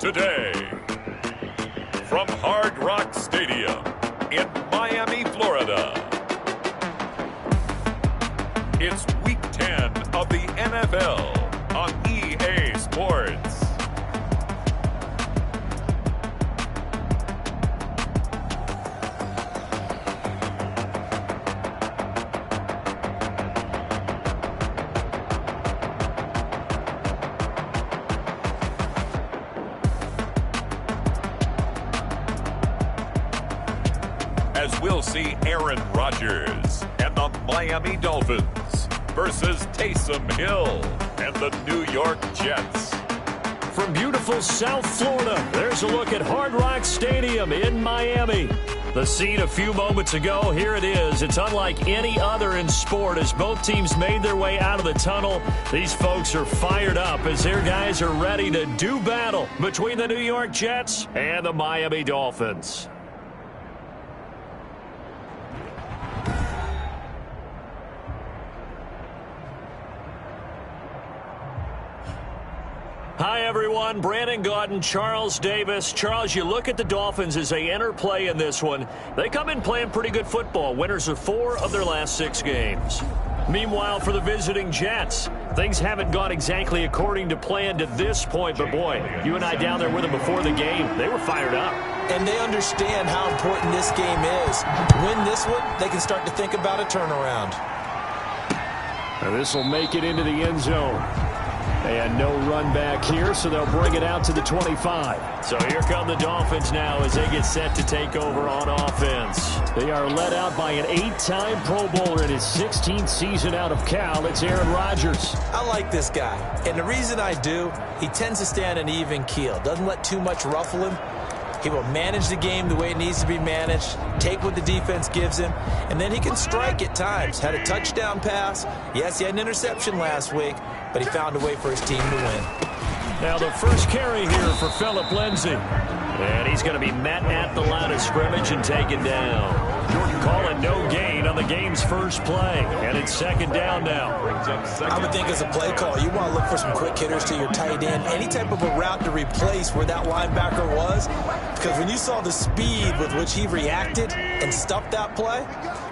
Today, from Hard Rock Stadium in Miami, Florida, it's Week 10 of the NFL on EA Sports. As we'll see Aaron Rodgers and the Miami Dolphins versus Taysom Hill and the New York Jets. From beautiful South Florida, there's a look at Hard Rock Stadium in Miami. The scene a few moments ago, here it is. It's unlike any other in sport as both teams made their way out of the tunnel. These folks are fired up as their guys are ready to do battle between the New York Jets and the Miami Dolphins. Hi, everyone. Brandon Gaudin, Charles Davis. Charles, you look at the Dolphins as they enter play in this one. They come in playing pretty good football. Winners of 4 of their last 6 games. Meanwhile, for the visiting Jets, things haven't gone exactly according to plan to this point. But, boy, you and I down there with them before the game, they were fired up. And they understand how important this game is. Win this one, they can start to think about a turnaround. And this will make it into the end zone. And no run back here, so they'll bring it out to the 25. So here come the Dolphins now as they get set to take over on offense. They are led out by an 8-time Pro Bowler in his 16th season out of Cal. It's Aaron Rodgers. I like this guy, and the reason I do, he tends to stand an even keel. Doesn't let too much ruffle him. He will manage the game the way it needs to be managed, take what the defense gives him, and then he can strike at times. Had a touchdown pass. Yes, he had an interception last week, but he found a way for his team to win. Now the first carry here for Phillip Lindsay. And he's going to be met at the line of scrimmage and taken down. Calling no gain on the game's first play. And it's second down now. I would think as a play call, you want to look for some quick hitters to your tight end. Any type of a route to replace where that linebacker was. Because when you saw the speed with which he reacted and stuffed that play,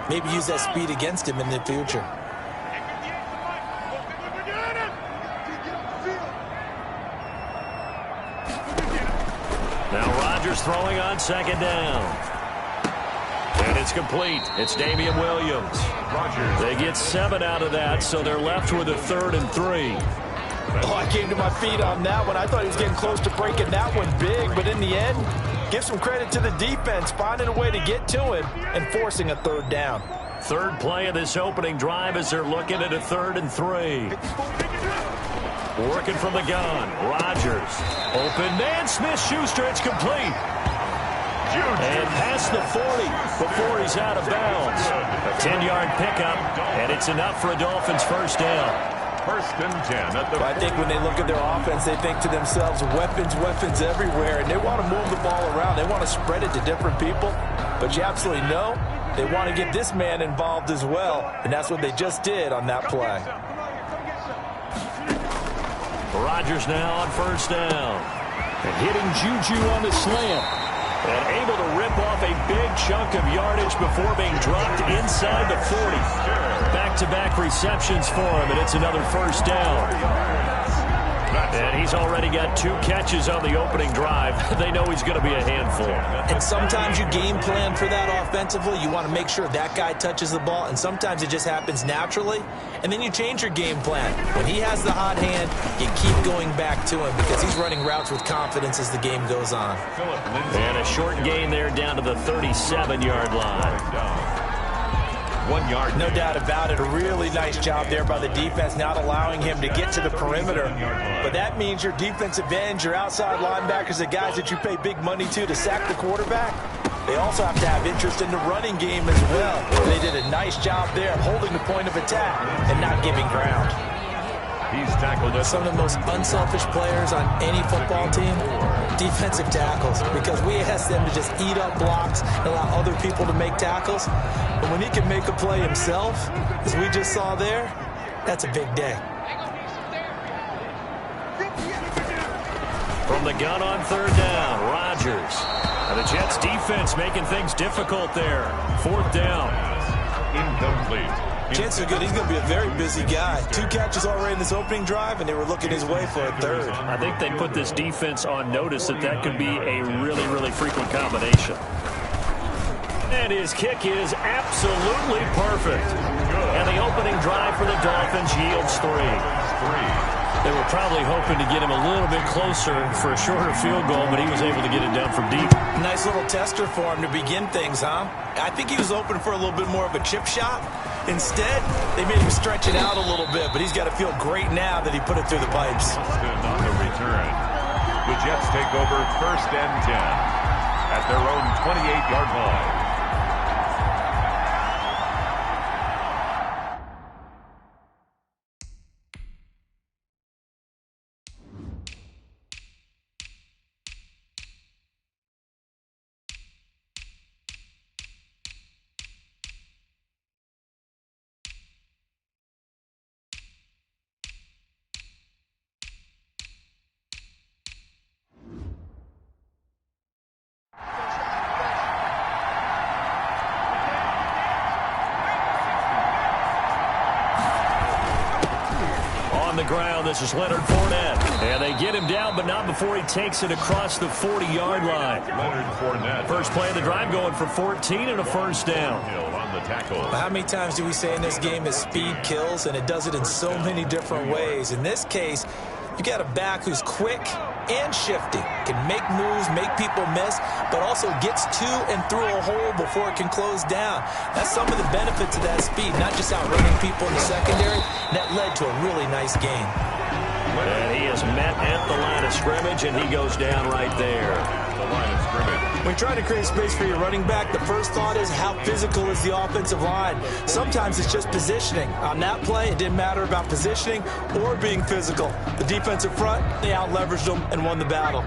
maybe use that speed against him in the future. Now Rodgers throwing on second down. And it's complete. It's Damian Williams. They get 7 out of that, so they're left with a 3rd and 3. Oh, I came to my feet on that one. I thought he was getting close to breaking that one big, but in the end, give some credit to the defense, finding a way to get to him and forcing a 3rd down. Third play of this opening drive as they're looking at a 3rd and 3. Working from the gun. Rodgers. Open man. Smith-Schuster. It's complete. And past the 40 before he's out of bounds. A 10-yard pickup, and it's enough for a Dolphins first down. First and 10 at the... I think when they look at their offense, they think to themselves, weapons, weapons everywhere, and they want to move the ball around. They want to spread it to different people, but you absolutely know they want to get this man involved as well, and that's what they just did on that play. Rodgers now on first down. And hitting Juju on the slant. And able to rip off a big chunk of yardage before being dropped inside the 40. Back-to-back receptions for him, and it's another first down. And he's already got 2 catches on the opening drive. They know he's going to be a handful. And sometimes you game plan for that offensively. You want to make sure that guy touches the ball, and sometimes it just happens naturally. And then you change your game plan. When he has the hot hand, you keep going back to him because he's running routes with confidence as the game goes on. And a short gain there down to the 37-yard line. 1 yard. No doubt about it. A really nice job there by the defense, not allowing him to get to the perimeter. But that means your defensive ends, your outside linebackers, the guys that you pay big money to sack the quarterback, they also have to have interest in the running game as well. They did a nice job there holding the point of attack and not giving ground. He's tackled us. Some of the most unselfish players on any football team, defensive tackles, because we ask them to just eat up blocks and allow other people to make tackles. But when he can make a play himself, as we just saw there, that's a big day. From the gun on third down, Rodgers. And the Jets defense making things difficult there. Fourth down. Incomplete. Chances are good he's going to be a very busy guy. 2 catches already in this opening drive, and they were looking his way for a third. I think they put this defense on notice that could be a really, really frequent combination. And his kick is absolutely perfect. And the opening drive for the Dolphins yields 3. They were probably hoping to get him a little bit closer for a shorter field goal, but he was able to get it down from deep. Nice little tester for him to begin things, huh? I think he was open for a little bit more of a chip shot. Instead, they made him stretch it out a little bit, but he's got to feel great now that he put it through the pipes. On the return, the Jets take over 1st and 10 at their own 28-yard line. The ground. This is Leonard Fournette. And they get him down, but not before he takes it across the 40-yard line. Leonard Fournette. First play of the drive going for 14 and a first down. Hill on the tackle. How many times do we say in this game that speed kills, and it does it in so many different ways? In this case, you got a back who's quick and shifty, can make moves, make people miss, but also gets to and through a hole before it can close down. That's some of the benefits of that speed, not just outrunning people in the secondary. That led to a really nice game. And he is met at the line of scrimmage, and he goes down right there. The line of scrimmage. When trying to create space for your running back, the first thought is how physical is the offensive line. Sometimes it's just positioning. On that play, it didn't matter about positioning or being physical. The defensive front, they out-leveraged them and won the battle.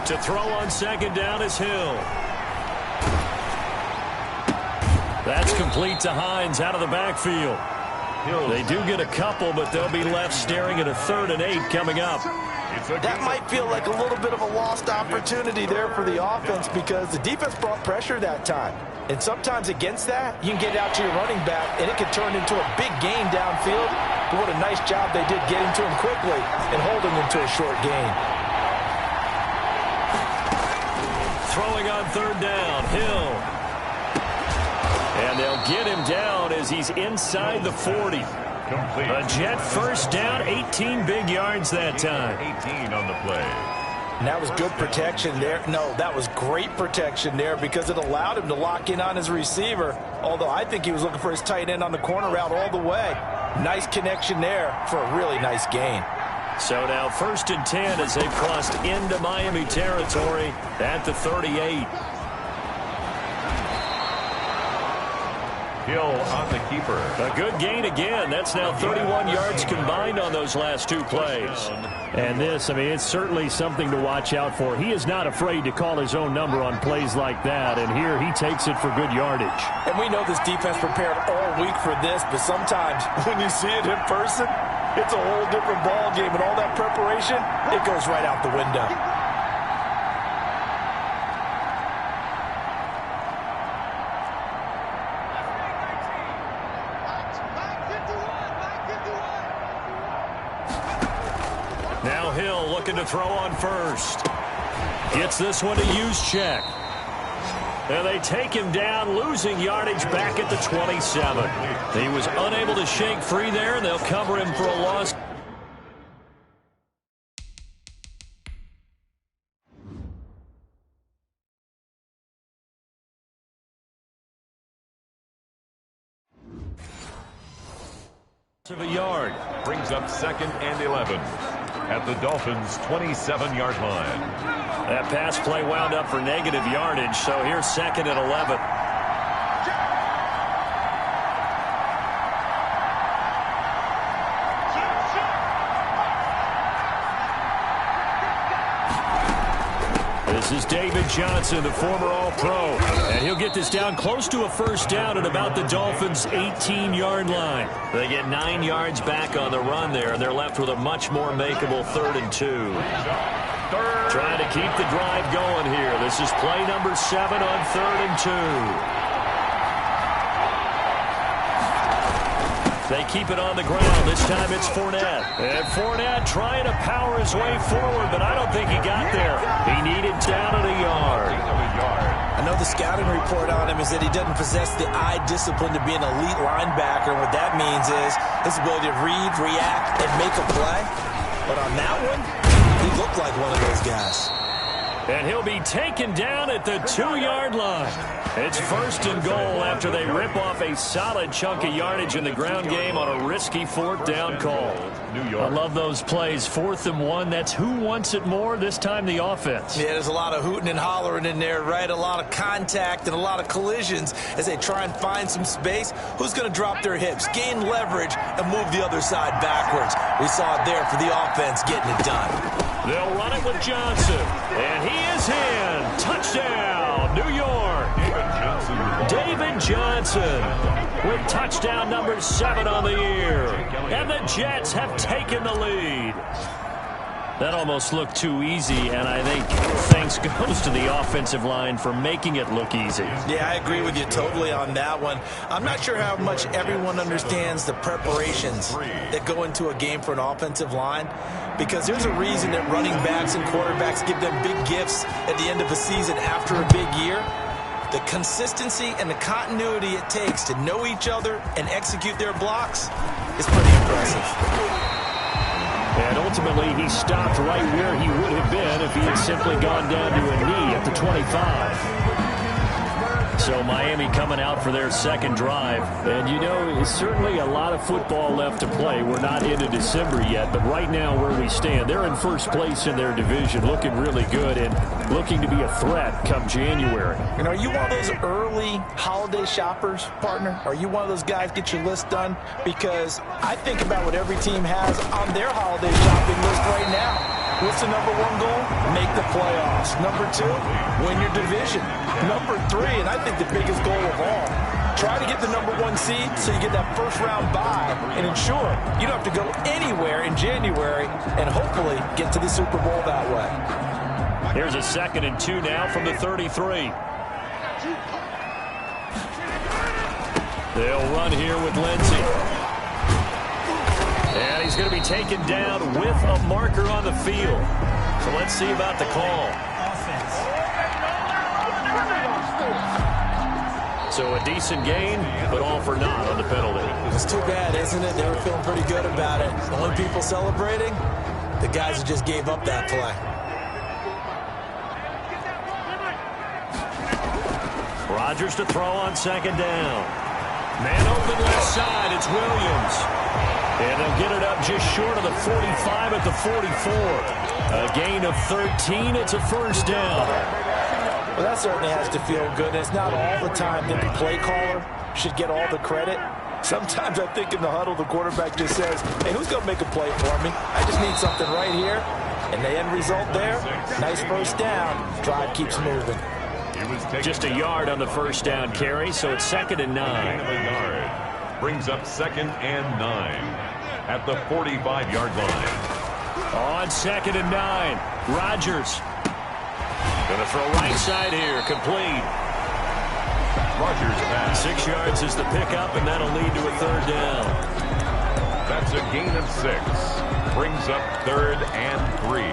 To throw on second down is Hill. That's complete to Hines out of the backfield. They do get a couple, but they'll be left staring at a 3rd and 8 coming up. That might feel like a little bit of a lost opportunity there for the offense because the defense brought pressure that time. And sometimes against that, you can get out to your running back, and it can turn into a big gain downfield. But what a nice job they did getting to him quickly and holding him to a short gain. Throwing on third down, Hill. And they'll get him down as he's inside the 40. Complete. A Jet first down, 18 big yards that time. 18 on the play. And that was good protection there. No, that was great protection there because it allowed him to lock in on his receiver. Although I think he was looking for his tight end on the corner route all the way. Nice connection there for a really nice gain. So now 1st and 10 as they've crossed into Miami territory at the 38. Hill on the keeper. A good gain again. That's now 31 yards combined on those last 2 plays. And this, I mean, it's certainly something to watch out for. He is not afraid to call his own number on plays like that. And here he takes it for good yardage. And we know this defense prepared all week for this, but sometimes when you see it in person, it's a whole different ball game, and all that preparation, it goes right out the window. Now Hill looking to throw on first. Gets this one to Juszczyk. And they take him down, losing yardage back at the 27. He was unable to shake free there, and they'll cover him for a loss. Of a yard. Brings up 2nd and 11 at the Dolphins' 27-yard line. That pass play wound up for negative yardage, so here's 2nd and 11. This is David Johnson, the former All-Pro. And he'll get this down close to a first down at about the Dolphins' 18-yard line. They get 9 yards back on the run there, and they're left with a much more makeable 3rd and 2. Trying to keep the drive going here. This is play number 7 on 3rd and 2. They keep it on the ground. This time it's Fournette. And Fournette trying to power his way forward, but I don't think he got there. He needed down at a yard. I know the scouting report on him is that he doesn't possess the eye discipline to be an elite linebacker. What that means is his ability to read, react, and make a play. But on that one, he looked like one of those guys. And he'll be taken down at the 2-yard line. It's 1st and goal after they rip off a solid chunk of yardage in the ground game on a risky 4th down call. I love those plays. 4th and 1. That's who wants it more, this time the offense. Yeah, there's a lot of hooting and hollering in there, right? A lot of contact and a lot of collisions as they try and find some space. Who's going to drop their hips, gain leverage, and move the other side backwards? We saw it there for the offense getting it done. They'll run it with Johnson. And he is in. Touchdown, New York. David Johnson with touchdown number 7 on the year. And the Jets have taken the lead. That almost looked too easy, and I think thanks goes to the offensive line for making it look easy. Yeah, I agree with you totally on that one. I'm not sure how much everyone understands the preparations that go into a game for an offensive line, because there's a reason that running backs and quarterbacks give them big gifts at the end of a season after a big year. The consistency and the continuity it takes to know each other and execute their blocks is pretty impressive. And ultimately, he stopped right where he would have been if he had simply gone down to a knee at the 25. So Miami coming out for their 2nd drive. And, you know, it's certainly a lot of football left to play. We're not into December yet, but right now where we stand, they're in 1st place in their division, looking really good and looking to be a threat come January. And are you one of those early holiday shoppers, partner? Are you one of those guys get your list done? Because I think about what every team has on their holiday shopping list right now. What's the number 1 goal? Make the playoffs. Number 2, win your division. Number 3, and I think the biggest goal of all, try to get the number 1 seed so you get that 1st round bye and ensure you don't have to go anywhere in January and hopefully get to the Super Bowl that way. Here's a 2nd and 2 now from the 33. They'll run here with Lindsey. And he's going to be taken down with a marker on the field. So let's see about the call. So a decent gain, but all for naught on the penalty. It's too bad, isn't it? They were feeling pretty good about it. The only people celebrating, the guys who just gave up that play. Rodgers to throw on 2nd down. Man open left side, it's Williams. And they'll get it up just short of the 45 at the 44. A gain of 13, it's a 1st down. Well, that certainly has to feel good. And it's not all the time that the play caller should get all the credit. Sometimes I think in the huddle, the quarterback just says, hey, who's going to make a play for me? I just need something right here. And the end result there, nice 1st down. Drive keeps moving. Just a yard on the 1st down carry, so it's 2nd and 9. Brings up 2nd and 9 at the 45-yard line. On 2nd and 9, Rodgers. Going to throw right side here, complete. Rodgers pass. 6 yards is the pickup, and that'll lead to a 3rd down. That's a gain of 6. Brings up 3rd and 3.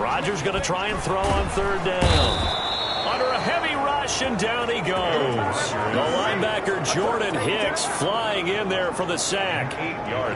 Rodgers going to try and throw on 3rd down. Under a heavy rush, and down he goes. The linebacker, Jordan Hicks, flying in there for the sack.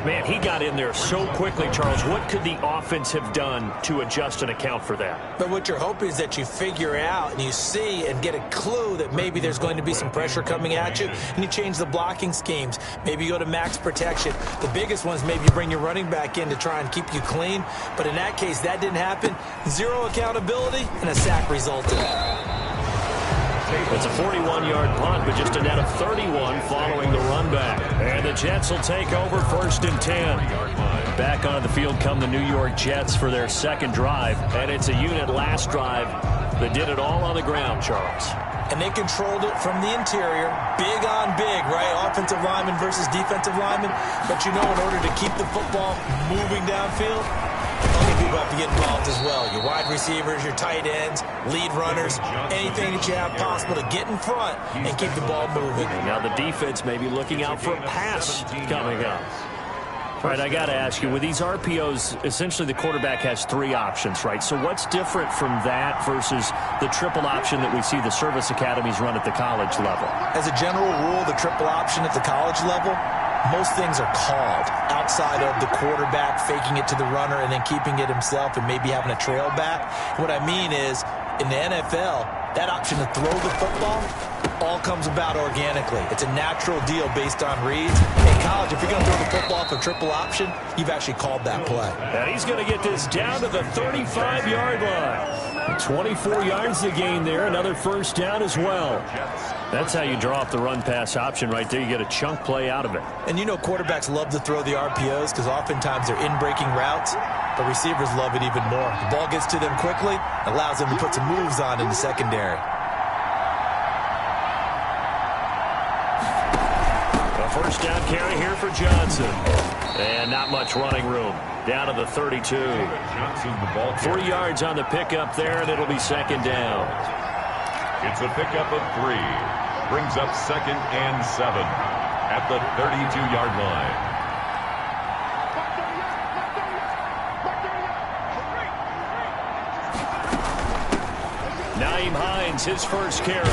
Man, he got in there so quickly, Charles. What could the offense have done to adjust and account for that? But what you're hoping is that you figure out and you see and get a clue that maybe there's going to be some pressure coming at you, and you change the blocking schemes. Maybe you go to max protection. The biggest one is maybe you bring your running back in to try and keep you clean. But in that case, that didn't happen. 0 accountability, and a sack resulted. It's a 41-yard punt, but just a net of 31 following the run back. And the Jets will take over 1st and 10. Back onto the field come the New York Jets for their second drive. And it's a unit last drive that did it all on the ground, Charles. And they controlled it from the interior, big on big, right? Offensive lineman versus defensive lineman. But you know, in order to keep the football moving downfield, other people have to get involved as well. Your wide receivers, your tight ends, lead runners, anything that you have possible to get in front and keep the ball moving. Now the defense may be looking out for a pass coming up. All right, I got to ask you, with these RPOs, essentially the quarterback has 3 options, right? So what's different from that versus the triple option that we see the service academies run at the college level? As a general rule, the triple option at the college level, most things are called outside of the quarterback faking it to the runner and then keeping it himself and maybe having a trail back. What I mean is, in the NFL, that option to throw the football all comes about organically. It's a natural deal based on reads. In college, if you're going to throw the football for triple option, you've actually called that play. And he's going to get this down to the 35-yard line. 24 yards to gain there. Another first down as well. That's how you draw up the run-pass option right there. You get a chunk play out of it. And you know quarterbacks love to throw the RPOs because oftentimes they're in-breaking routes, but receivers love it even more. The ball gets to them quickly, allows them to put some moves on in the secondary. A first down carry here for Johnson. And not much running room. Down to the 32. 3 yards on the pickup there, and it'll be second down. It's a pickup of 3. Brings up 2nd and 7 at the 32-yard line. Naeem Hines, his first carry.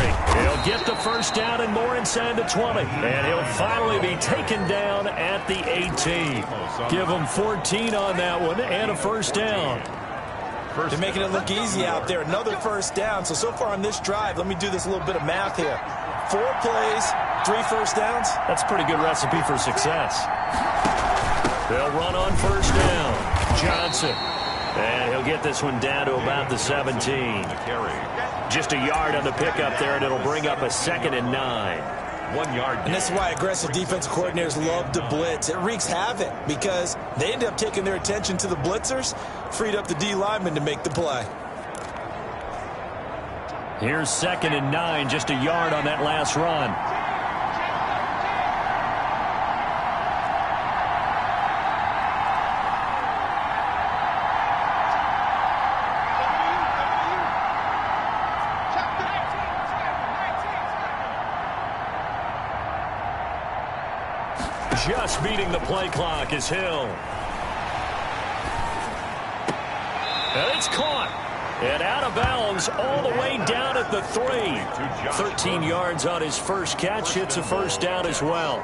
He'll get the first down and more inside the 20. And he'll finally be taken down at the 18. Give him 14 on that one and a first down. They're making it look easy out there. Another first down. So far on this drive, let me do this little bit of math here. 4 plays, 3 first downs. That's a pretty good recipe for success. They'll run on first down. Johnson. And he'll get this one down to about the 17. Just a yard on the pickup there, and it'll bring up a 2nd and 9. 1 yard. And this is why aggressive defensive coordinators love to blitz. It wreaks havoc because they end up taking their attention to the blitzers, freed up the D lineman to make the play. Here's 2nd and 9, just a yard on that last run. Just beating the play clock is Hill. And it's caught. And out of bounds all the way down at the 3. 13 yards on his first catch. It's a first down as well.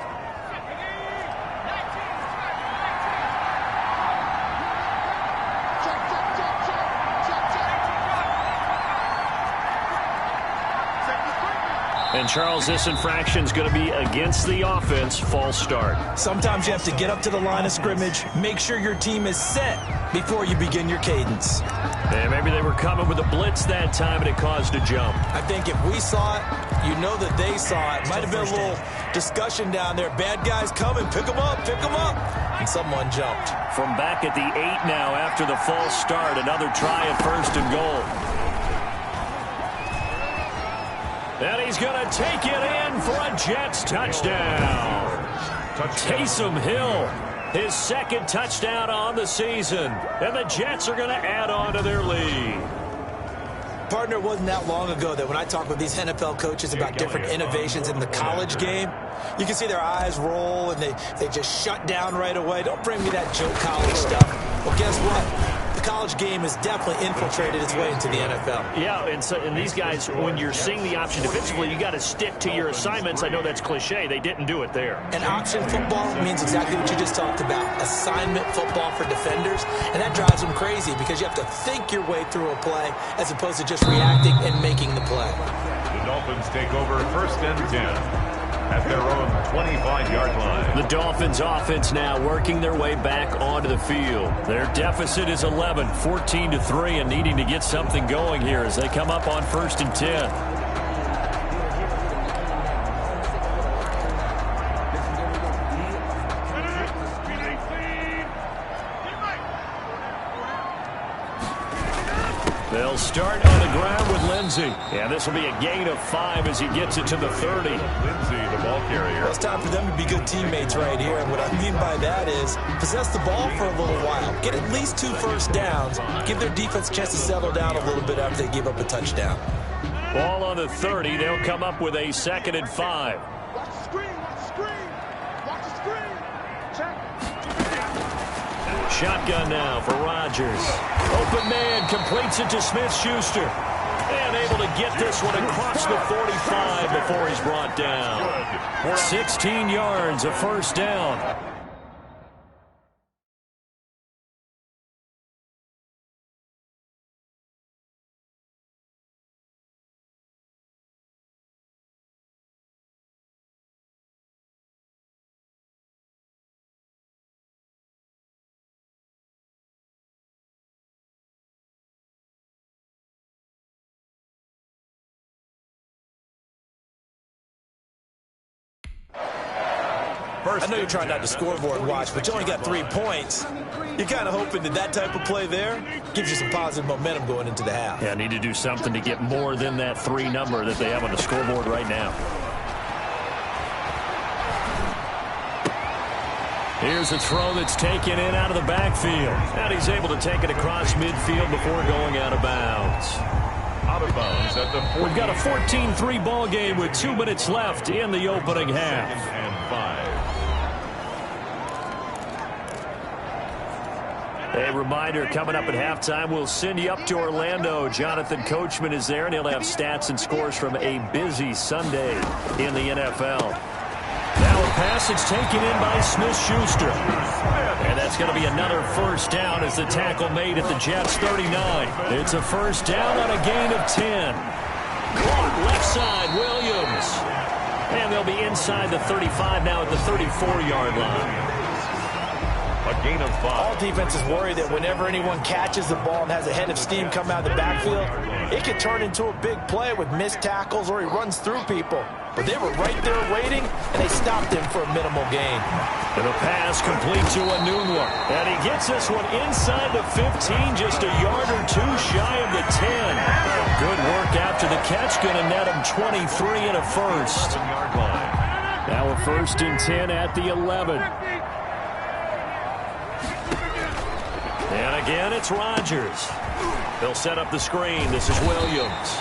And, Charles, this infraction is going to be against the offense. False start. Sometimes you have to get up to the line of scrimmage, make sure your team is set before you begin your cadence. And maybe they were coming with a blitz that time, and it caused a jump. I think if we saw it, you know that they saw it. Might have been a little discussion down there. Bad guys coming. Pick them up. Pick them up. And someone jumped. From back at the 8 now after the false start. Another try at 1st and goal. And he's going to take it in for a Jets touchdown. Taysom Hill, his 2nd touchdown on the season. And the Jets are going to add on to their lead. Partner, it wasn't that long ago that when I talk with these NFL coaches about different innovations in the college game, you can see their eyes roll and they just shut down right away. Don't bring me that Joe College stuff. Well, guess what? The college game has definitely infiltrated its way into the NFL. Yeah, and these guys, when you're seeing the option defensively, you got to stick to your assignments. I know that's cliche. They didn't do it there. And option football means exactly what you just talked about. Assignment football for defenders. And that drives them crazy because you have to think your way through a play as opposed to just reacting and making the play. The Dolphins take over 1st and 10. At their own 25-yard line. The Dolphins offense now working their way back onto the field. Their deficit is 11, 14-3, and needing to get something going here as they come up on 1st and 10. They'll start on the ground with Lindsey. Yeah, this will be a gain of 5 as he gets it to the 30. Lindsey, the ball carrier. Well, it's time for them to be good teammates right here. And what I mean by that is possess the ball for a little while. Get at least 2 first downs. Give their defense a chance to settle down a little bit after they give up a touchdown. Ball on the 30. They'll come up with a 2nd and 5. Watch the screen, watch the screen. Watch the screen. Check. Shotgun now for Rodgers. Open man completes it to Smith-Schuster. And able to get this one across the 45 before he's brought down. 16 yards, a first down. I know you're trying not to scoreboard watch, but you only got 3 points. You're kind of hoping that type of play there gives you some positive momentum going into the half. Yeah, need to do something to get more than that 3 number that they have on the scoreboard right now. Here's a throw that's taken in out of the backfield. And he's able to take it across midfield before going out of bounds. Out of bounds at the 40. We've got a 14-3 ball game with 2 minutes left in the opening half. And 5. A reminder, coming up at halftime, we'll send you up to Orlando. Jonathan Coachman is there, and he'll have stats and scores from a busy Sunday in the NFL. Now a pass that's taken in by Smith-Schuster. And that's going to be another first down as the tackle made at the Jets' 39. It's a first down on a gain of 10. Left side, Williams. And they'll be inside the 35 now at the 34-yard line. A gain of 5. All defenses worry that whenever anyone catches the ball and has a head of steam come out of the backfield, it can turn into a big play with missed tackles or he runs through people. But they were right there waiting, and they stopped him for a minimal gain. And a pass complete to Enunwa. And he gets this one inside the 15, just a yard or 2 shy of the 10. Good work after the catch, going to net him 23 and a first. Now a 1st and 10 at the 11. And again, it's Rodgers. They'll set up the screen. This is Williams.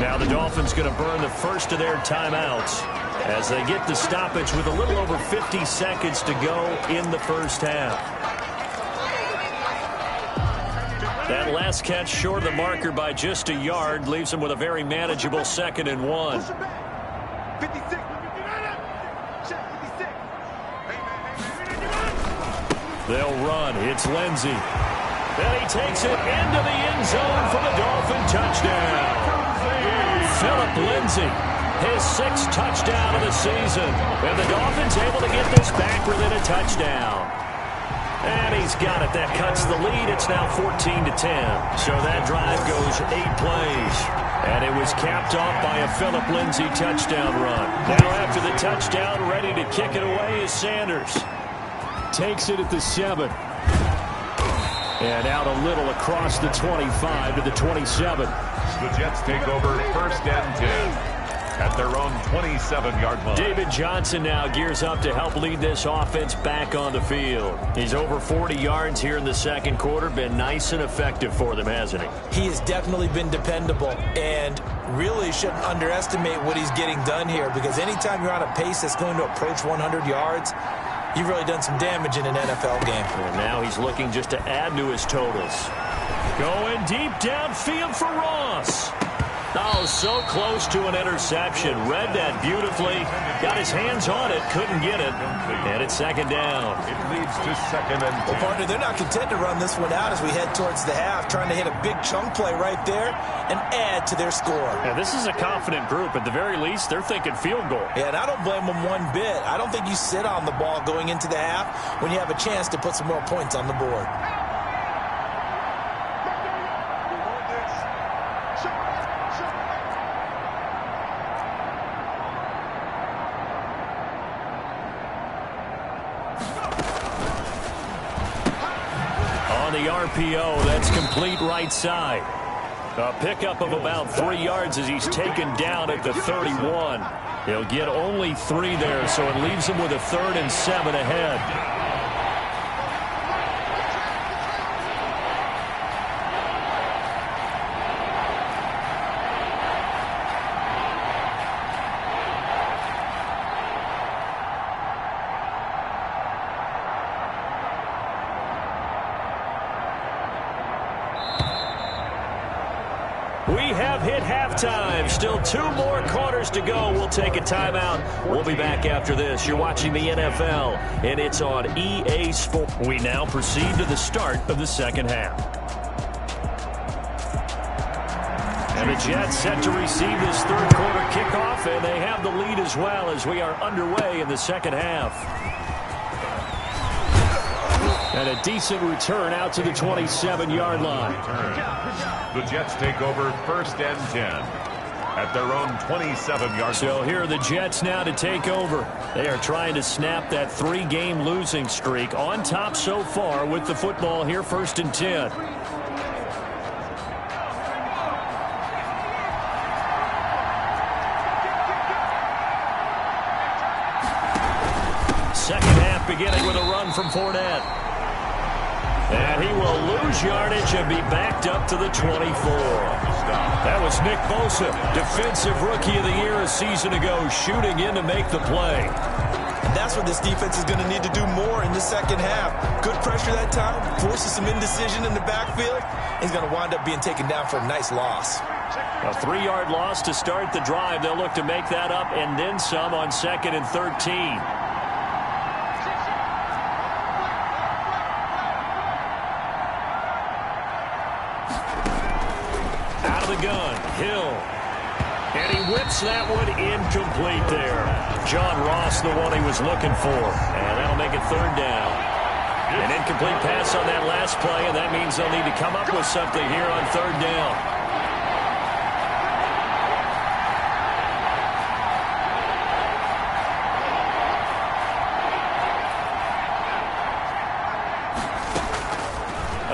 Now the Dolphins going to burn the first of their timeouts as they get the stoppage with a little over 50 seconds to go in the first half. That last catch short of the marker by just a yard leaves them with a very manageable 2nd and 1. 56. They'll run. It's Lindsey. And he takes it into the end zone for the Dolphin touchdown. Philip Lindsey, his 6th touchdown of the season. And the Dolphins able to get this back within a touchdown. And he's got it. That cuts the lead. It's now 14-10. So that drive goes 8 plays. And it was capped off by a Philip Lindsey touchdown run. Now after the touchdown, ready to kick it away is Sanders. Takes it at the 7. And out a little across the 25 to the 27. The Jets take over 1st and 10 at their own 27-yard line. David Johnson now gears up to help lead this offense back on the field. He's over 40 yards here in the 2nd quarter. Been nice and effective for them, hasn't he? He has definitely been dependable and really shouldn't underestimate what he's getting done here, because anytime you're on a pace that's going to approach 100 yards, you've really done some damage in an NFL game. And now he's looking just to add to his totals. Going deep downfield for Ross. Oh, so close to an interception. Read that beautifully. Got his hands on it. Couldn't get it. And it's 2nd down. It leads to 2nd and 10. Well, partner, they're not content to run this one out as we head towards the half, trying to hit a big chunk play right there and add to their score. Yeah, this is a confident group. At the very least, they're thinking field goal. Yeah, and I don't blame them one bit. I don't think you sit on the ball going into the half when you have a chance to put some more points on the board. RPO, that's complete right side. A pickup of about 3 yards as he's taken down at the 31. He'll get only 3 there, so it leaves him with a 3rd and 7 ahead. We have hit halftime. Still 2 more quarters to go. We'll take a timeout. We'll be back after this. You're watching the NFL, and it's on EA Sports. We now proceed to the start of the second half. And the Jets set to receive this third quarter kickoff, and they have the lead as well as we are underway in the second half. And a decent return out to the 27-yard line. The Jets take over 1st and 10 at their own 27-yard. So here are the Jets now to take over. They are trying to snap that 3-game losing streak. On top so far with the football here, 1st and 10. Second half beginning with a run from Fournette. And he will lose yardage and be backed up to the 24. That was Nick Bosa, Defensive Rookie of the Year a season ago, shooting in to make the play. And that's what this defense is going to need to do more in the second half. Good pressure that time, forces some indecision in the backfield. He's going to wind up being taken down for a nice loss. A 3-yard loss to start the drive. They'll look to make that up and then some on 2nd and 13. Gun, Hill, and he whips that one incomplete there. John Ross, the one he was looking for, and that'll make it 3rd down. An incomplete pass on that last play, and that means they'll need to come up with something here on 3rd down.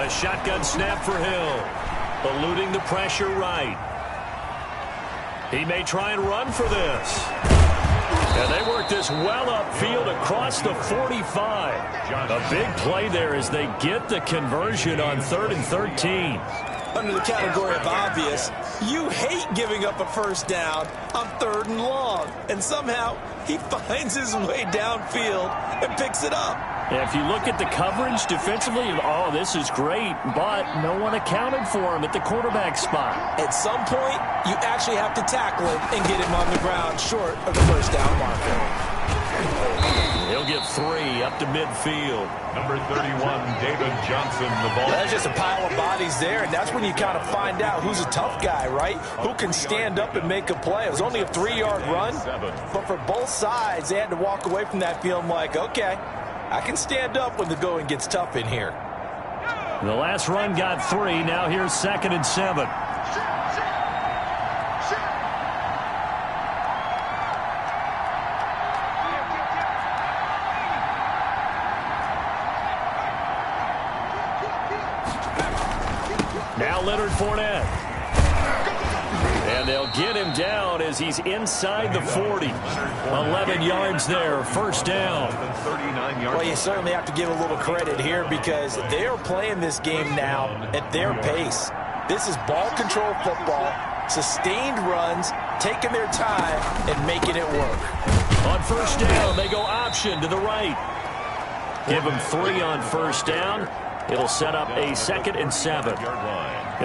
A shotgun snap for Hill. Eluding the pressure right. He may try and run for this. And they work this well upfield across the 45. A big play there as they get the conversion on 3rd and 13. Under the category of obvious, you hate giving up a 1st down on 3rd and long. And somehow he finds his way downfield and picks it up. If you look at the coverage defensively, oh, this is great, but no one accounted for him at the quarterback spot. At some point, you actually have to tackle him and get him on the ground short of the 1st down marker. He'll get 3 up to midfield. Number 31, David Johnson, the ball. That's just a pile of bodies there, and that's when you kind of find out who's a tough guy, right? Who can stand up and make a play. It was only a 3-yard run, but for both sides, they had to walk away from that feeling like, okay, I can stand up when the going gets tough in here. The last run got 3. Now here's 2nd and 7. Now Leonard Fournette. And they'll get him down as he's inside the 40. 11 yards there, 1st down. Well, you certainly have to give a little credit here because they are playing this game now at their pace. This is ball control football, sustained runs, taking their time and making it work. On 1st down, they go option to the right. Give him 3 on 1st down. It'll set up a 2nd and 7.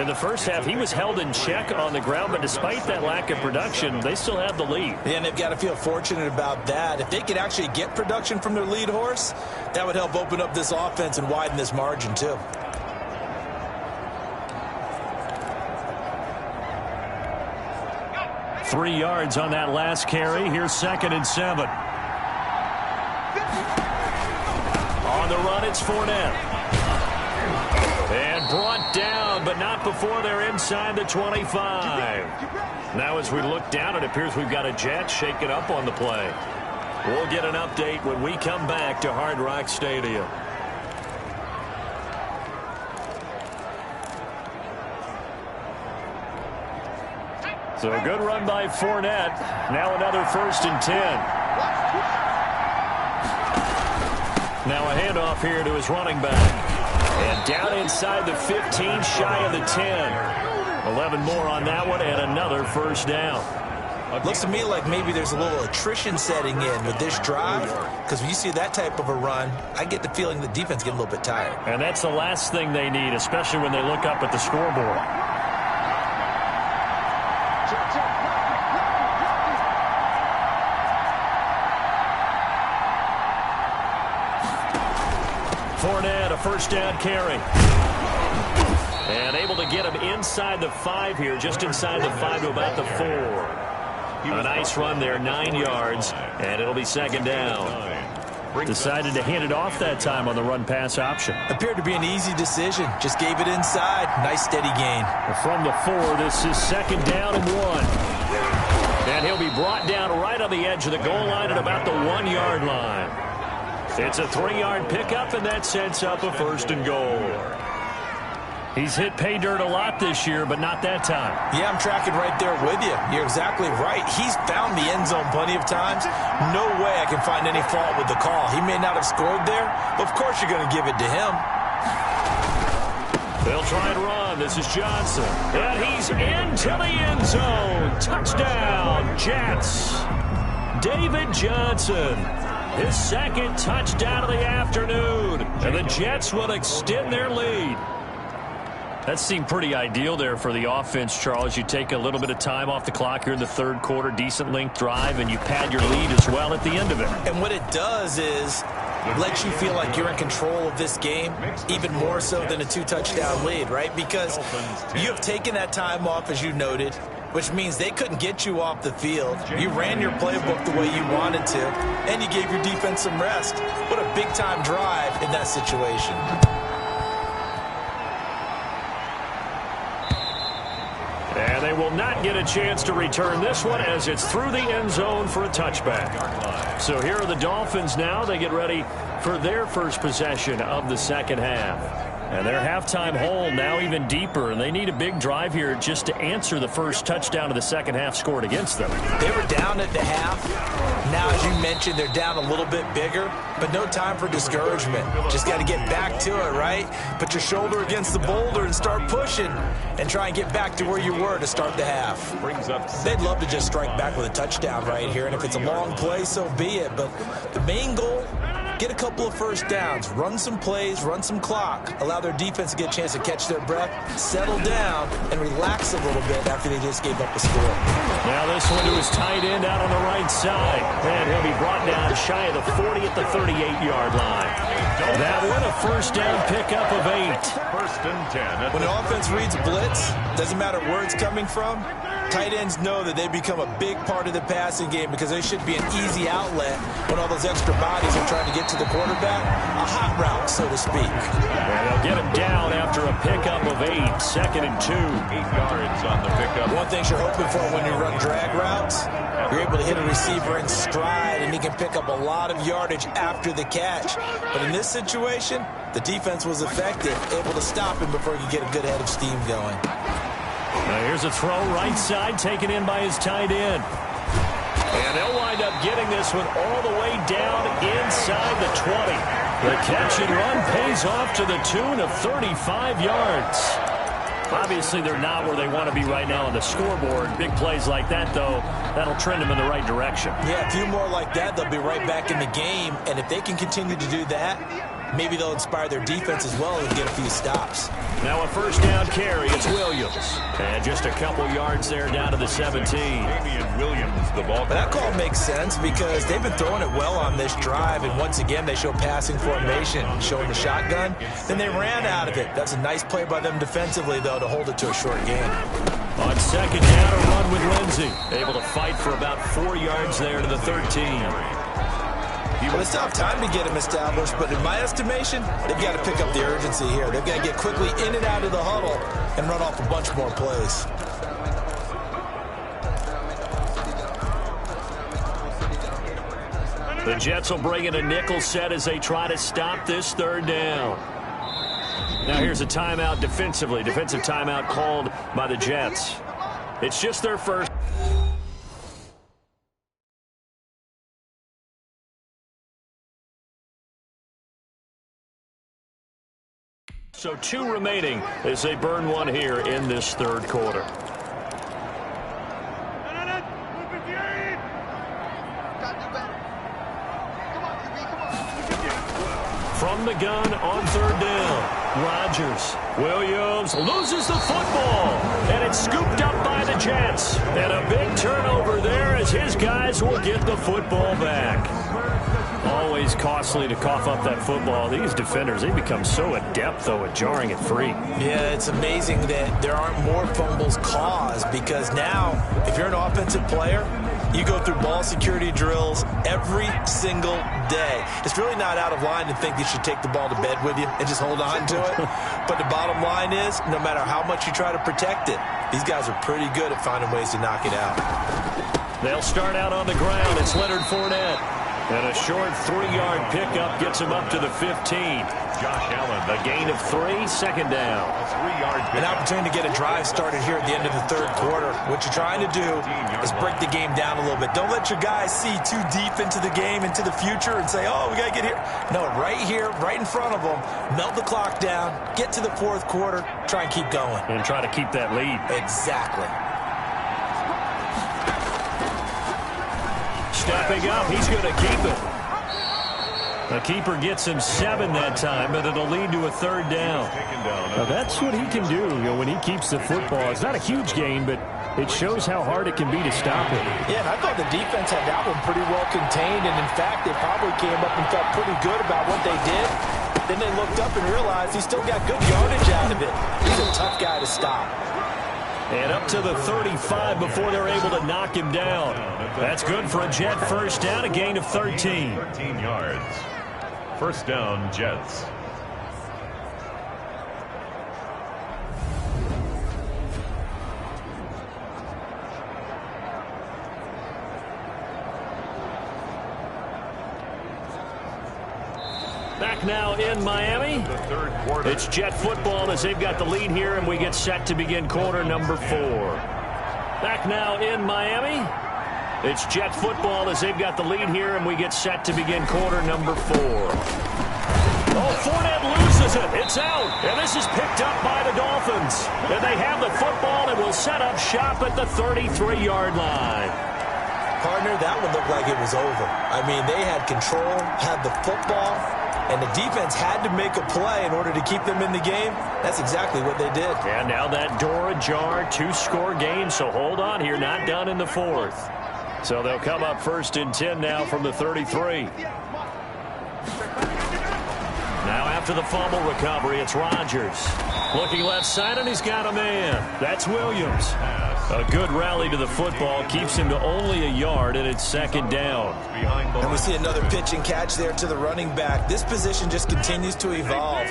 In the first half, he was held in check on the ground, but despite that lack of production, they still have the lead. And they've got to feel fortunate about that. If they could actually get production from their lead horse, that would help open up this offense and widen this margin too. Three yards on that last carry. Here's 2nd and 7. On the run, it's Fournette. And brought down, but not before they're inside the 25. Now as we look down, it appears we've got a jet shaking up on the play. We'll get an update when we come back to Hard Rock Stadium. So a good run by Fournette. Now another 1st and 10. Now a handoff here to his running back. And down inside the 15, shy of the 10. 11 more on that one, and another 1st down. Looks to me like maybe there's a little attrition setting in with this drive, because when you see that type of a run, I get the feeling the defense get a little bit tired. And that's the last thing they need, especially when they look up at the scoreboard. Fournette, a 1st down carry. And able to get him inside the 5 here, just inside the 5 to about the 4. A nice run there, 9 yards, and it'll be 2nd down. Decided to hand it off that time on the run-pass option. Appeared to be an easy decision. Just gave it inside. Nice steady gain. From the 4, this is 2nd down and 1. And he'll be brought down right on the edge of the goal line at about the 1-yard line. It's a 3-yard pickup, and that sets up a 1st and goal. He's hit pay dirt a lot this year, but not that time. Yeah, I'm tracking right there with you. You're exactly right. He's found the end zone plenty of times. No way I can find any fault with the call. He may not have scored there, but of course you're going to give it to him. They'll try and run. This is Johnson. And he's into the end zone. Touchdown, Jets. David Johnson. His 2nd touchdown of the afternoon. And the Jets will extend their lead. That seemed pretty ideal there for the offense, Charles. You take a little bit of time off the clock here in the 3rd quarter, decent length drive, and you pad your lead as well at the end of it. And what it does is let you feel like you're in control of this game, even more so than a 2-touchdown lead, right? Because you have taken that time off, as you noted, which means they couldn't get you off the field. You ran your playbook the way you wanted to, and you gave your defense some rest. What a big-time drive in that situation. And they will not get a chance to return this one as it's through the end zone for a touchback. So here are the Dolphins now. They get ready for their first possession of the 2nd half. And their halftime hole now even deeper, and they need a big drive here just to answer the first touchdown of the 2nd half scored against them. They were down at the half. Now, as you mentioned, they're down a little bit bigger, but no time for discouragement. Just got to get back to it, right? Put your shoulder against the boulder and start pushing and try and get back to where you were to start the half. They'd love to just strike back with a touchdown right here, and if it's a long play, so be it. But the main goal, get a couple of 1st downs, run some plays, run some clock, allow their defense to get a chance to catch their breath, settle down, and relax a little bit after they just gave up a score. Now this one to his tight end out on the right side. And he'll be brought down shy of the 40 at the 38-yard line. That one a 1st down pickup of 8. 1st and 10. When the offense reads blitz, doesn't matter where it's coming from, tight ends know that they become a big part of the passing game because they should be an easy outlet when all those extra bodies are trying to get to the quarterback. A hot route, so to speak. And they'll get him down after a pickup of 8. 2nd and 2. 8 yards on the pickup. One thing you're hoping for when you run drag routes, you're able to hit a receiver in stride, and he can pick up a lot of yardage after the catch. But in this situation, the defense was effective, able to stop him before he could get a good head of steam going. Now here's a throw right side taken in by his tight end. And they'll wind up getting this one all the way down inside the 20. The catch and run pays off to the tune of 35 yards. Obviously, they're not where they want to be right now on the scoreboard. Big plays like that, though, that'll trend them in the right direction. Yeah, a few more like that, they'll be right back in the game. And if they can continue to do that, maybe they'll inspire their defense as well and get a few stops. Now a 1st down carry. It's Williams. And just a couple yards there down to the 17. Damian Williams, the ball. But that call makes sense because they've been throwing it well on this drive. And once again, they show passing formation, showing the shotgun. Then they ran out of it. That's a nice play by them defensively, though, to hold it to a short gain. On 2nd down, a run with Lindsey. Able to fight for about 4 yards there to the 13. Well, they still have time to get him established, but in my estimation, they've got to pick up the urgency here. They've got to get quickly in and out of the huddle and run off a bunch more plays. The Jets will bring in a nickel set as they try to stop this 3rd down. Now here's a timeout defensively. Defensive timeout called by the Jets. It's just their first. So 2 remaining as they burn one here in this third quarter. From the gun on third down, Rodgers. Williams loses the football, and it's scooped up by the Jets. And a big turnover there as his guys will get the football back. Always costly to cough up that football. These defenders, they become so adept, though, at jarring it free. Yeah, it's amazing that there aren't more fumbles caused because now, if you're an offensive player, you go through ball security drills every single day. It's really not out of line to think you should take the ball to bed with you and just hold on to it. But the bottom line is, no matter how much you try to protect it, these guys are pretty good at finding ways to knock it out. They'll start out on the ground. It's Leonard Fournette. And a short 3-yard pickup gets him up to the 15. Josh Allen, A gain of 3, second down. a 3-yard An opportunity to get a drive started here at the end of the third quarter. What you're trying to do is break the game down a little bit. Don't let your guys see too deep into the game, into the future, and say, oh, we got to get here. No, right here, right in front of them, melt the clock down, get to the fourth quarter, try and keep going. And try to keep that lead. Exactly. Stepping up, he's going to keep it. The keeper gets him 7 that time, but it'll lead to a third down. Now that's what he can do, when he keeps the football. It's not a huge gain, but it shows how hard it can be to stop it. Yeah, and I thought the defense had that one pretty well contained, and in fact, they probably came up and felt pretty good about what they did. Then they looked up and realized he still got good yardage out of it. He's a tough guy to stop. And up to the 35 before they're able to knock him down. That's good for a Jet first down, a gain of 13. 13 yards. First down, Jets. Back now in Miami. The third quarter. It's Jet football as they've got the lead here, and we get set to begin quarter number 4. Back now in Miami. It's Jet football as they've got the lead here, and we get set to begin quarter number 4. Oh, Fournette loses it. It's out. And this is picked up by the Dolphins. And they have the football and will set up shop at the 33-yard line. Partner, that one looked like it was over. I mean, they had control, had the football, and the defense had to make a play in order to keep them in the game. That's exactly what they did. And now that door ajar, 2-score game, so hold on here, not done in the fourth. So they'll come up first and 10 now from the 33. Now after the fumble recovery, it's Rodgers. Looking left side, and he's got a man. That's Williams. A good rally to the football keeps him to only a yard, and it's second down. And we see another pitch and catch there to the running back. This position just continues to evolve.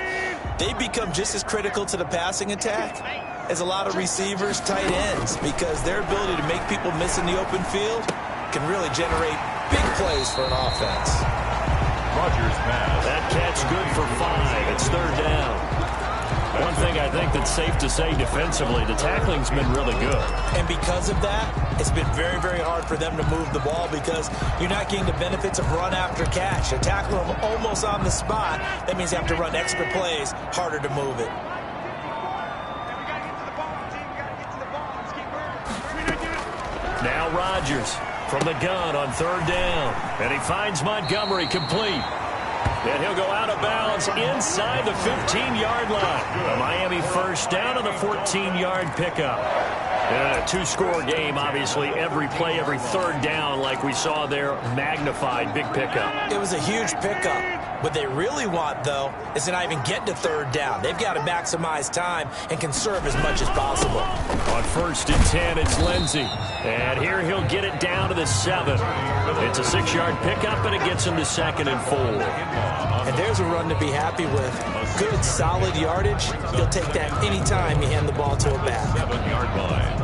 They become just as critical to the passing attack as a lot of receivers, tight ends, because their ability to make people miss in the open field can really generate big plays for an offense. Rodgers pass. That catch good for 5. It's third down. One thing I think that's safe to say defensively, the tackling's been really good. And because of that, it's been very, very hard for them to move the ball because you're not getting the benefits of run after catch. You're tackling them almost on the spot. That means you have to run extra plays, harder to move it. Now Rodgers from the gun on third down. And he finds Montgomery complete. And he'll go out of bounds inside the 15-yard line. A Miami first down on the 14-yard pickup. And a 2-score game, obviously, every play, every third down, like we saw there, magnified, big pickup. It was a huge pickup. What they really want, though, is to not even get to third down. They've got to maximize time and conserve as much as possible. On first and 10, it's Lindsey. And here he'll get it down to the 7. It's a 6-yard pickup, and it gets him to second and 4. And there's a run to be happy with. Good, solid yardage. He'll take that any time you hand the ball to a back. 7-yard line.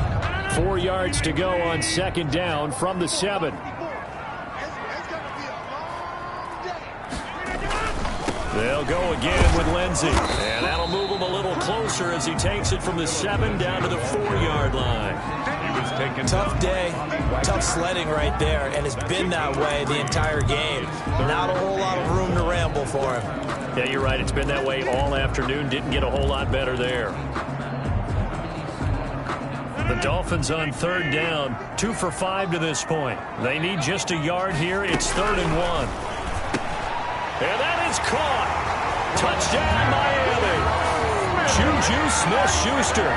4 yards to go on second down from the 7. They'll go again with Lindsey. And that'll move him a little closer as he takes it from the 7 down to the 4-yard line. He was taken. Tough day, tough sledding right there, and it's been that way the entire game. Not a whole lot of room to ramble for him. Yeah, you're right. It's been that way all afternoon. Didn't get a whole lot better there. The Dolphins on third down, 2 for 5 to this point. They need just a yard here. It's 3rd and 1. And that is caught. Touchdown, Miami. Juju Smith-Schuster,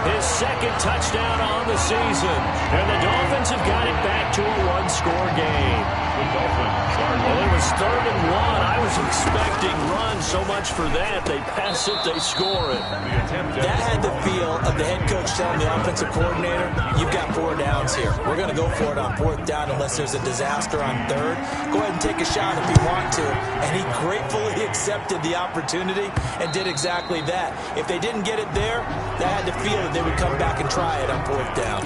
his 2nd touchdown on the season. And the Dolphins have got it back to a 1-score game. Well, it was 3rd and 1. I was expecting runs. So much for that. They pass it, they score it. That had the feel of the head coach telling the offensive coordinator, you've got 4 downs here. We're going to go for it on 4th down unless there's a disaster on 3rd. Go ahead and take a shot if you want to. And he gratefully accepted the opportunity and did exactly that. If they didn't get it there, that had the feel that they would come back and try it on 4th down.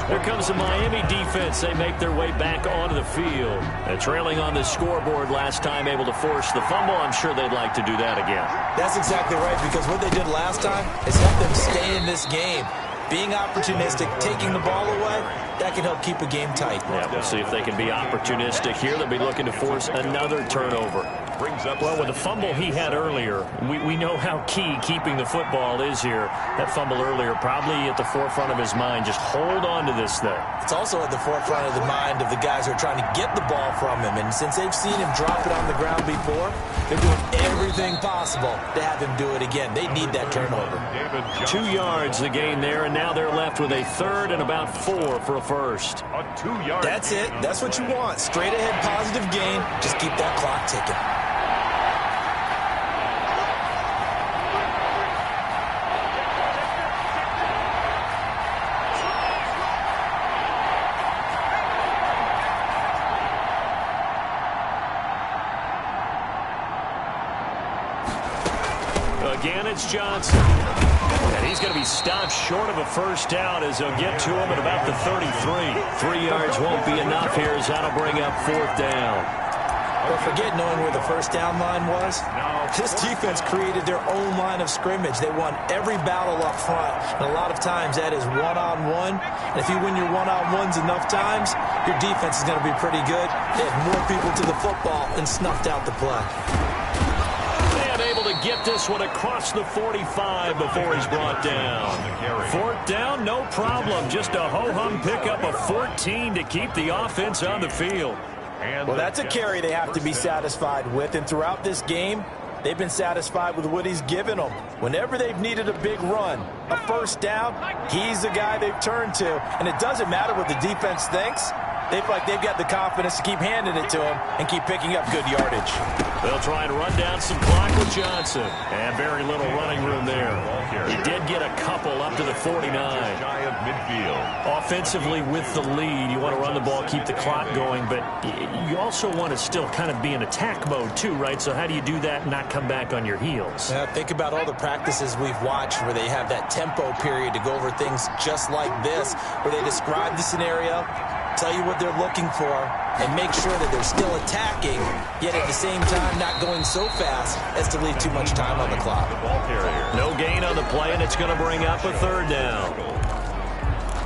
Here comes the Miami defense. They make their way back onto the field. Trailing on the scoreboard last time, able to force the fumble. I'm sure they'd like to do that again. That's exactly right, because what they did last time is help them stay in this game. Being opportunistic, taking the ball away, that can help keep a game tight. Yeah, we'll see if they can be opportunistic here. They'll be looking to force another turnover. Well, with the fumble he had earlier, we know how key keeping the football is here. That fumble earlier probably at the forefront of his mind. Just hold on to this thing. It's also at the forefront of the mind of the guys who are trying to get the ball from him. And since they've seen him drop it on the ground before, they're doing everything possible to have him do it again. They need that turnover. 2 yards the gain there, and now they're left with a 3rd and about 4 for a first. That's it. That's what you want. Straight ahead positive gain. Just keep that clock ticking. Again, it's Johnson. And he's going to be stopped short of a first down as they'll get to him at about the 33. 3 yards won't be enough here as that'll bring up 4th down. Well, forget knowing where the first down line was. This defense created their own line of scrimmage. They won every battle up front. And a lot of times that is one-on-one. And if you win your one-on-ones enough times, your defense is going to be pretty good. They had more people to the football and snuffed out the play. Able to get this one across the 45 before he's brought down. 4th down, no problem. Just a ho-hum pickup of 14 to keep the offense on the field. Well, that's a carry they have to be satisfied with. And throughout this game, they've been satisfied with what he's given them. Whenever they've needed a big run, a first down, he's the guy they've turned to. And it doesn't matter what the defense thinks. They feel like they've got the confidence to keep handing it to him and keep picking up good yardage. They'll try and run down some clock with Johnson. And very little running room there. He did get a couple up to the 49. Offensively with the lead, you want to run the ball, keep the clock going, but you also want to still kind of be in attack mode too, right? So how do you do that and not come back on your heels? Think about all the practices we've watched where they have that tempo period to go over things just like this, where they describe the scenario, tell you what they're looking for, and make sure that they're still attacking, yet at the same time not going so fast as to leave too much time on the clock. No gain on the play, and it's going to bring up a 3rd down.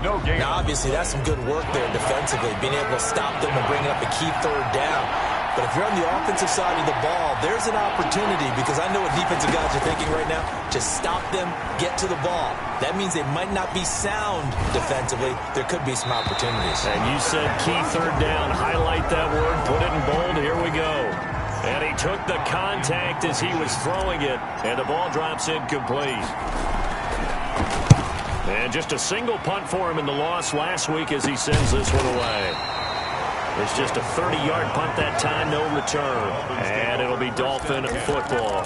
No gain. Now, obviously, that's some good work there defensively, being able to stop them and bringing up a key 3rd down. But if you're on the offensive side of the ball, there's an opportunity, because I know what defensive guys are thinking right now. Just stop them, get to the ball. That means they might not be sound defensively. There could be some opportunities. And you said key 3rd down. Highlight that word, put it in bold. Here we go. And he took the contact as he was throwing it, and the ball drops incomplete. And just a single punt for him in the loss last week as he sends this one away. It's just a 30-yard punt that time, no return. And it'll be Dolphin football.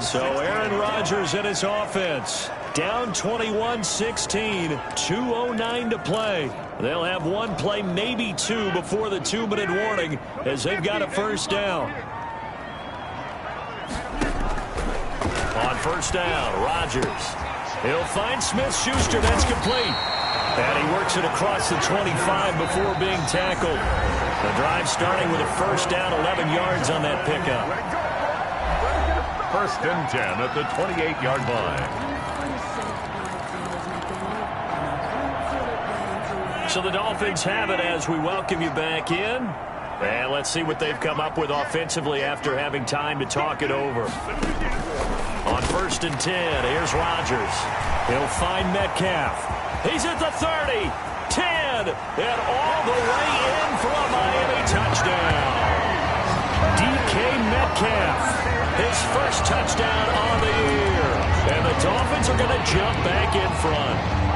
So Aaron Rodgers and his offense down 21-16, 2:09 to play. They'll have one play, maybe two, before the 2-minute warning as they've got a first down. On first down, Rodgers. He'll find Smith-Schuster. That's complete. And he works it across the 25 before being tackled. The drive starting with a first down, 11 yards on that pickup. 1st and 10 at the 28-yard line. So the Dolphins have it as we welcome you back in. And let's see what they've come up with offensively after having time to talk it over. On 1st and 10, here's Rodgers. He'll find Metcalf. He's at the 30, 10, and all the way in for a Miami touchdown. DK Metcalf, his first touchdown on the year. And the Dolphins are going to jump back in front.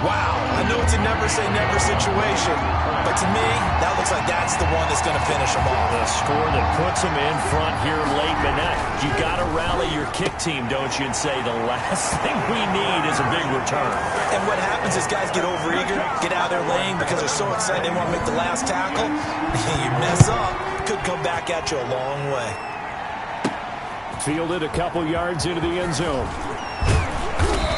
Wow, I know it's a never-say-never situation, but to me, that looks like that's the one that's going to finish them off. The score that puts them in front here late, but now you got to rally your kick team, don't you, and say the last thing we need is a big return. And what happens is guys get overeager, get out of their lane because they're so excited they want to make the last tackle. You mess up, could come back at you a long way. Fielded a couple yards into the end zone.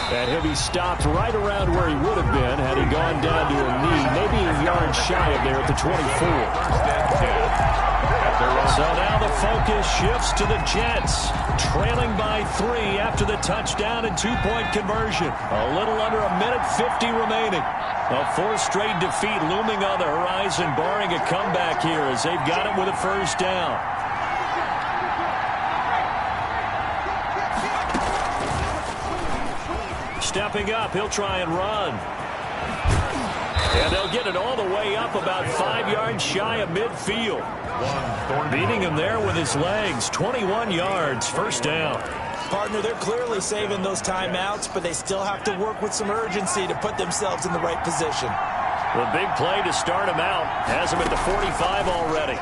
And he'll be stopped right around where he would have been had he gone down to a knee, maybe a yard shy of there at the 24. So now the focus shifts to the Jets, trailing by 3 after the touchdown and 2-point conversion. A little under a minute 50 remaining. A 4th straight defeat looming on the horizon, barring a comeback here as they've got it with a first down. Stepping up, he'll try and run. And they'll get it all the way up about 5 yards shy of midfield. Beating him there with his legs. 21 yards, first down. Partner, they're clearly saving those timeouts, but they still have to work with some urgency to put themselves in the right position. The big play to start him out has him at the 45 already.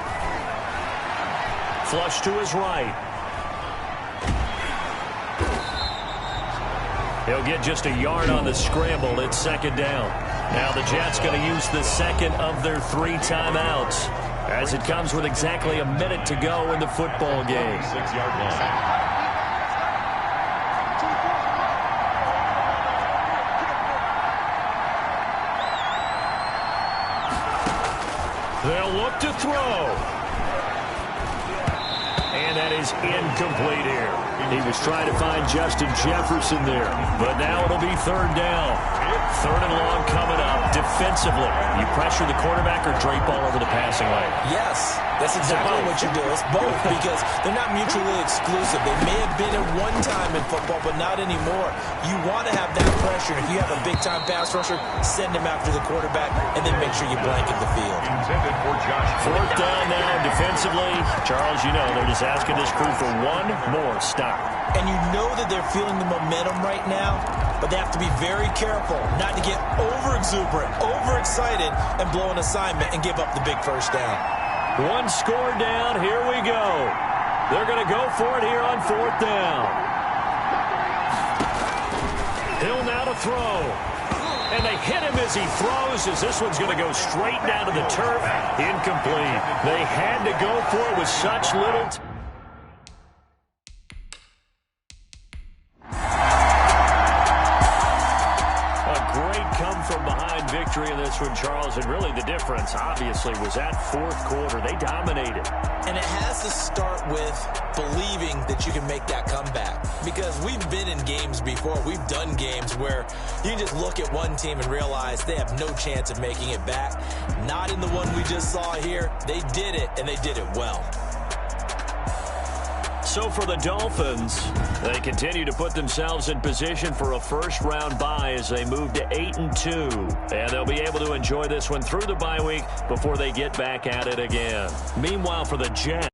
Flush to his right. He'll get just a yard on the scramble. It's second down. Now the Jets going to use the second of their 3 timeouts as it comes with exactly a minute to go in the football game. 6-yard line. They'll look to throw. And that is incomplete here. He was trying to find Justin Jefferson there, but now it'll be third down. Third and long coming up. Defensively, you pressure the quarterback or drape all over the passing lane? Yes, that's exactly what you do. It's both because they're not mutually exclusive. They may have been at one time in football, but not anymore. You want to have that pressure. If you have a big-time pass rusher, send him after the quarterback, and then make sure you blanket the field. Intended for Josh. Fourth down now defensively. Charles, you know, they're just asking this crew for one more stop. And you know that they're feeling the momentum right now, but they have to be very careful not to get over-exuberant, overexcited, and blow an assignment and give up the big first down. One score down. Here we go. They're going to go for it here on fourth down. Hill now to throw. And they hit him as he throws, as this one's going to go straight down to the turf. Incomplete. They had to go for it with such little time. Victory in this one, Charles, and really the difference, obviously, was that fourth quarter. They dominated. And it has to start with believing that you can make that comeback. Because we've been in games before. We've done games where you can just look at one team and realize they have no chance of making it back. Not in the one we just saw here. They did it, and they did it well. So for the Dolphins, they continue to put themselves in position for a first-round bye as they move to 8-2. And they'll be able to enjoy this one through the bye week before they get back at it again. Meanwhile, for the Jets,